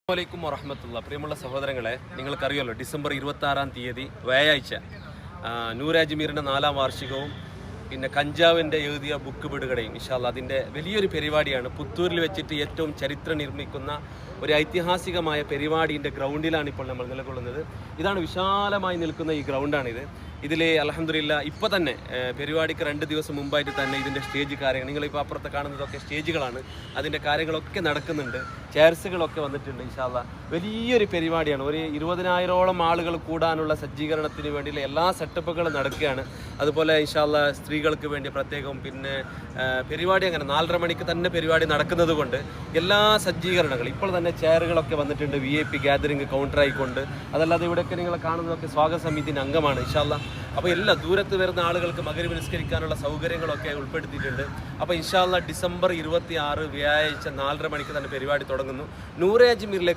അസ്സലാമു വറഹ്മത്തുള്ളാഹി. പ്രിയമുള്ള സഹോദരങ്ങളെ, നിങ്ങൾക്കറിയാലോ ഡിസംബർ 26-ാം തീയതി വ്യാഴാഴ്ച നൂർ അജ്മീറിൻ്റെ 4-ാം വാർഷികവും പിന്നെ കഞ്ചാവിൻ്റെ എഴുതിയ ബുക്ക് വിടുകടയും ഇൻഷാ അല്ലാഹ് അതിൻ്റെ വലിയൊരു പരിപാടിയാണ്. പുത്തൂരിൽ വെച്ചിട്ട് ഏറ്റവും ചരിത്രം നിർമ്മിക്കുന്ന ഒരു ഐതിഹാസികമായ പരിപാടിൻ്റെ ഗ്രൗണ്ടിലാണ് ഇപ്പോൾ നമ്മൾ നിലകൊള്ളുന്നത്. ഇതാണ് വിശാലമായി നിൽക്കുന്ന ഈ ഗ്രൗണ്ടാണിത്. ഇതിൽ അൽഹംദുലില്ലാഹ് ഇപ്പോൾ തന്നെ പരിപാടിക്ക് 2 ദിവസം മുമ്പായിട്ട് തന്നെ ഇതിൻ്റെ സ്റ്റേജ് കാര്യങ്ങൾ നിങ്ങളിപ്പോൾ അപ്പുറത്ത് കാണുന്നതൊക്കെ സ്റ്റേജുകളാണ്. അതിൻ്റെ കാര്യങ്ങളൊക്കെ നടക്കുന്നുണ്ട്. ചെയർസുകളൊക്കെ വന്നിട്ടുണ്ട്. ഇൻഷാ അല്ലാഹ് വലിയൊരു പരിപാടിയാണ്. ഒരു 20,000ഓളം ആളുകൾ കൂടാനുള്ള സജ്ജീകരണത്തിന് വേണ്ടിയുള്ള എല്ലാ സെറ്റപ്പുകളും നടക്കുകയാണ്. അതുപോലെ ഇൻഷാ അല്ലാഹ് സ്ത്രീകൾക്ക് വേണ്ടി പ്രത്യേകം പിന്നെ പരിപാടി അങ്ങനെ 4:30 മണിക്ക് തന്നെ പരിപാടി നടക്കുന്നത് കൊണ്ട് എല്ലാ സജ്ജീകരണങ്ങളും ഇപ്പോൾ തന്നെ ചെയറുകളൊക്കെ വന്നിട്ടുണ്ട്. VIP ഗ്യാതറിംഗ് കൗണ്ടർ ആയിക്കൊണ്ട്. അതല്ലാതെ ഇവിടെയൊക്കെ നിങ്ങൾ കാണുന്നതൊക്കെ സ്വാഗത സമിതിൻ്റെ അംഗമാണ് ഇൻഷാ അല്ലാഹ്. അപ്പോൾ എല്ലാ ദൂരത്ത് വരുന്ന ആളുകൾക്ക് മഗ്‌രിബ് നിസ്കരിക്കാനുള്ള സൗകര്യങ്ങളൊക്കെ ഉൾപ്പെടുത്തിയിട്ടുണ്ട്. അപ്പോൾ ഇൻഷാ അല്ലാഹ് ഡിസംബർ 26 വ്യാഴാഴ്ച 4:30 മണിക്ക് തന്നെ പരിപാടി തുടങ്ങുന്നു. നൂർ അജ്മീറിലെ